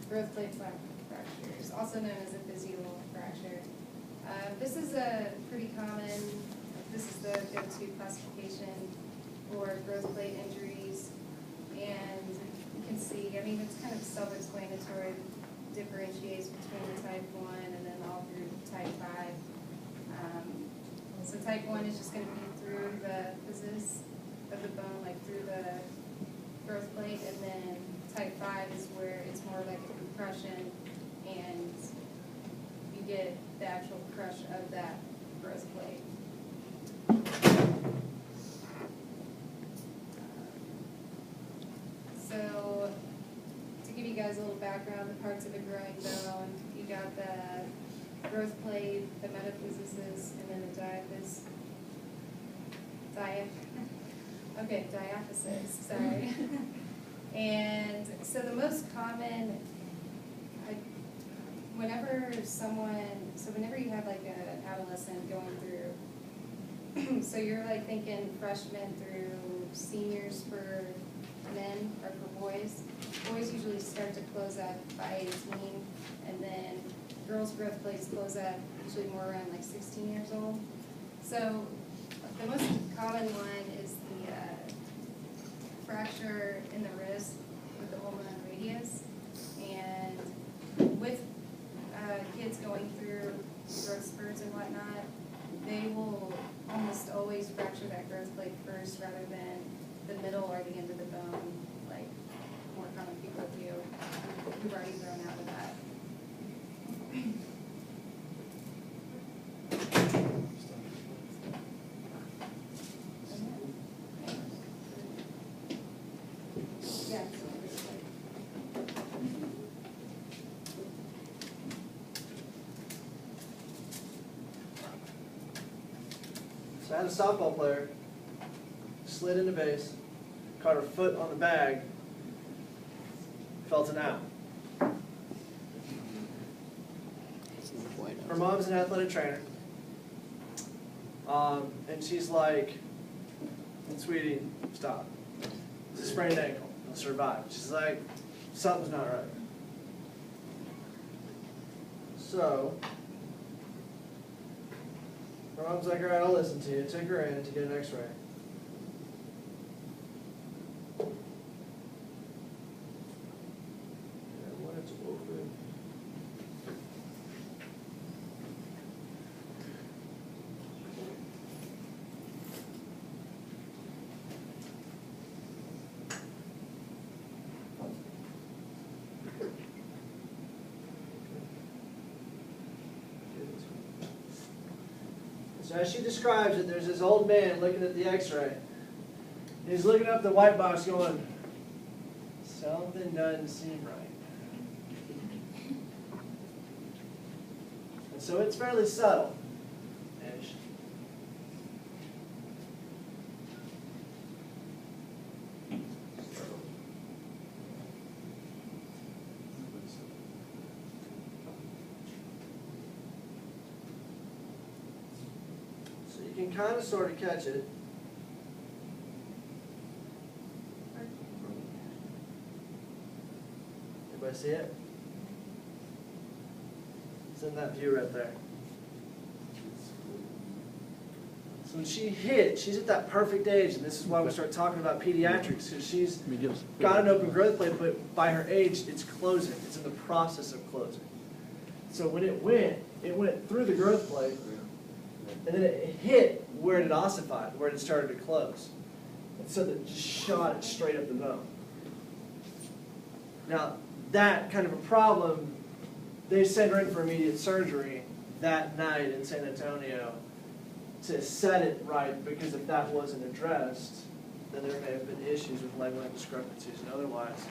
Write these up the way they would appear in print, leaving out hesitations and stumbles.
growth plate fractures, also known as a physial fracture. This is a pretty common, this is the go-to classification for growth plate injuries. And you can see, I mean, it's kind of self-explanatory, differentiates between the type 1 and then all through type 5. So type 1 is just going to be through the physis of the bone, like through the growth plate, and then type 5 is where it's more like a compression and you get the actual crush of that growth plate. So to give you guys a little background, the parts of a growing bone, you got the growth plate, the metaphysis, and then the diaphysis. Diaphysis, sorry. And so the most common, whenever you have like an adolescent going through, so you're like thinking freshmen through seniors for men or for boys. Boys usually start to close up by 18, and then girls' growth plates close up usually more around like 16 years old. So the most common one is the fracture in the wrist with the ulna radius. And with kids going through growth spurts and whatnot, they will almost always fracture that growth plate first rather than the middle or the end of the bone, like more common people do who've already grown out of that. Yeah. So I had a softball player, slid into base, caught her foot on the bag, felt an out. Her mom's an athletic trainer, and she's like, "Sweetie, stop. It's a sprained ankle. It'll survive." She's like, "Something's not right." So her mom's like, "All right, I'll listen to you." Took her in to get an x-ray. And when it's open, so as she describes it, there's this old man looking at the x-ray. He's looking up the white box going, "Something doesn't seem right." And so it's fairly subtle-ish. So you can kind of sort of catch it. Everybody see it? It's in that view right there. So when she hit, she's at that perfect age, and this is why we start talking about pediatrics, because she's got an open growth plate, but by her age, it's closing. It's in the process of closing. So when it went through the growth plate, and then it hit where it had ossified, where it started to close. And so that just shot it straight up the bone. Now, that kind of a problem, they sent her in for immediate surgery that night in San Antonio to set it right, because if that wasn't addressed, then there may have been issues with leg length discrepancies and otherwise,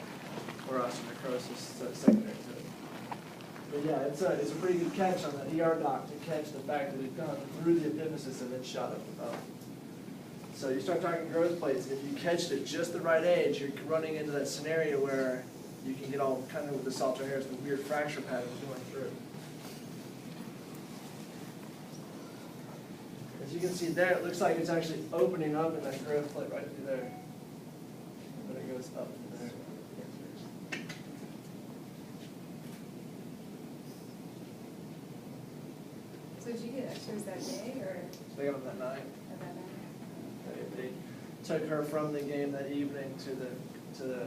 or osteonecrosis secondary to it. But yeah, it's a pretty good catch on that ER doc to catch the fact that it gone through the epiphysis and then shot up the bone. So you start talking growth plates, and if you catch it at just the right age, you're running into that scenario where you can get all kind of with the Salter hairs, the weird fracture patterns going through. As you can see there, it looks like it's actually opening up in that growth plate right through there. But it goes up to there. did you get extras that day or They got them that night. at that night? They took her from the game that evening to the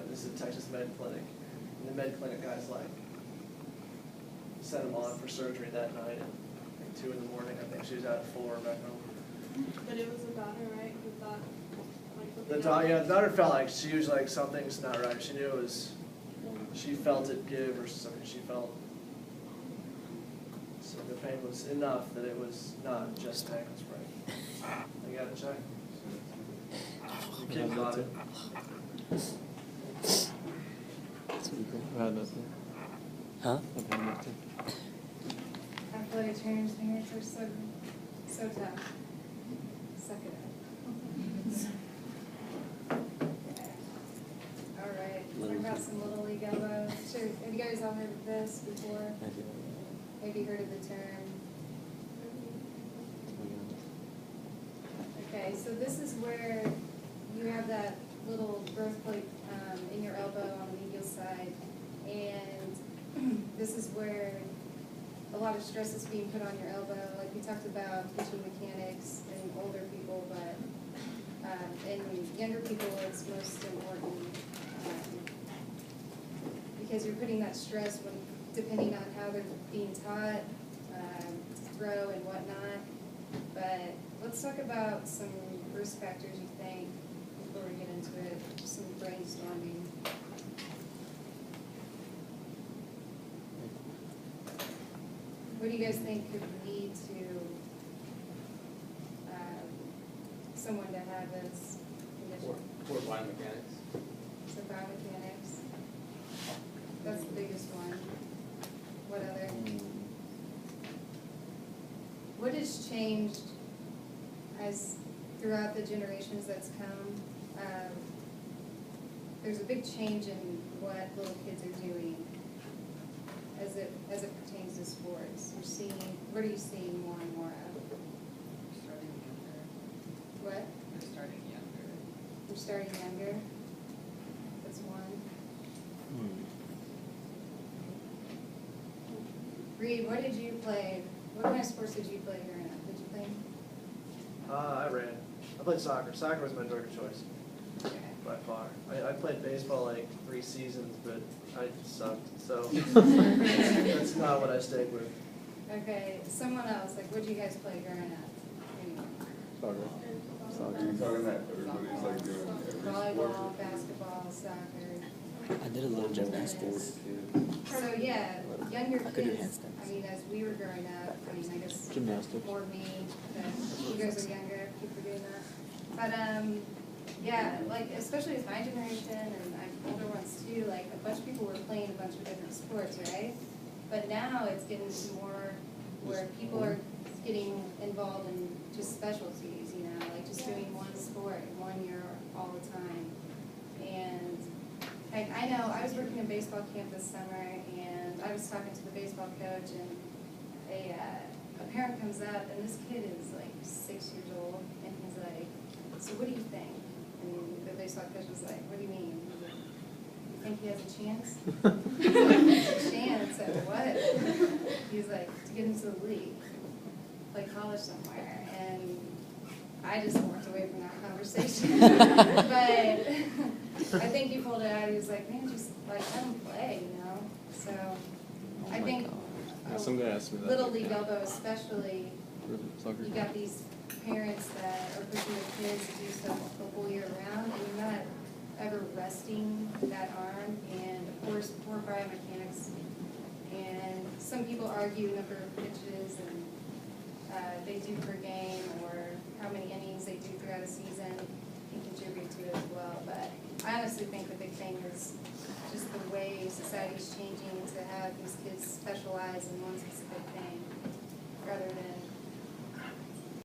this is Texas Med Clinic. And the Med Clinic guys like sent him on for surgery that night at like 2 in the morning. I think she was out at 4 back home. But it was a daughter, right, who thought, like. The daughter felt like she was like something's not right. She knew it was, she felt it give or something. She felt, so the pain was enough that it was not just ankle sprain. They got to check. The kid got it. I've had nothing. Huh? I've had nothing. Athletic trainers' parents are so tough. Suck it up. Okay. All right, let's talk about some Little League elbow. Sure, have you guys all heard of this before? I do. Maybe heard of the term? Okay, so this is where you have that little growth plate in your elbow on the medial side, and this is where a lot of stress is being put on your elbow. Like we talked about pitching mechanics in older people, but in younger people it's most important because you're putting that stress when, depending on how they're being taught to throw and whatnot. But let's talk about some risk factors you think before we get into it, some brainstorming. What do you guys think could lead to someone to have this condition? Or biomechanics. So biomechanics, that's the biggest one. What other? What has changed as throughout the generations that's come? There's a big change in what little kids are doing as it pertains to sports. You're seeing, what are you seeing more and more of? Starting younger. What? They're starting younger. You're starting younger. That's one. Reed, what did you play? What kind of sports did you play growing up? Did you play? I ran. I played soccer. Soccer was my drug of choice Okay. by far. I played baseball like 3 seasons, but I sucked. So that's not what I stayed with. Okay, someone else, like what did you guys play growing up? Anyone? Soccer. You're talking that everybody's like doing every sport. Volleyball, basketball, soccer. I did a little gymnastics. So yeah, younger I could do kids, handstands. I mean, as we were growing up, I mean, I guess Gymnastics. more me, than you guys are younger, keep forgetting that. But, yeah, like, especially with my generation and older ones too, like, a bunch of people were playing a bunch of different sports, right? But now it's getting to more where people are getting involved in just specialties, you know, like just doing one sport, 1 year all the time. And like, I know, I was working in baseball camp this summer, and I was talking to the baseball coach, and a parent comes up, and this kid is like 6 years old, and he's like, so what do you think? And the baseball coach was like, what do you mean? He's like, you think he has a chance? A chance at what? He's like, to get into the league, play college somewhere, and I just walked away from that conversation. But I think he pulled it out. He was like, man, just like let him play, you know? So I think Yeah, some guy asked me that. Little League elbow especially, For soccer. you got these parents that are pushing their kids to do stuff the whole year round, and you're not ever resting that arm, and of course, poor biomechanics. And some people argue number of pitches and they do per game, or how many innings they do throughout a season can contribute to it as well. But I honestly think the big thing is just the way society's changing to have these kids specialize in one specific thing rather than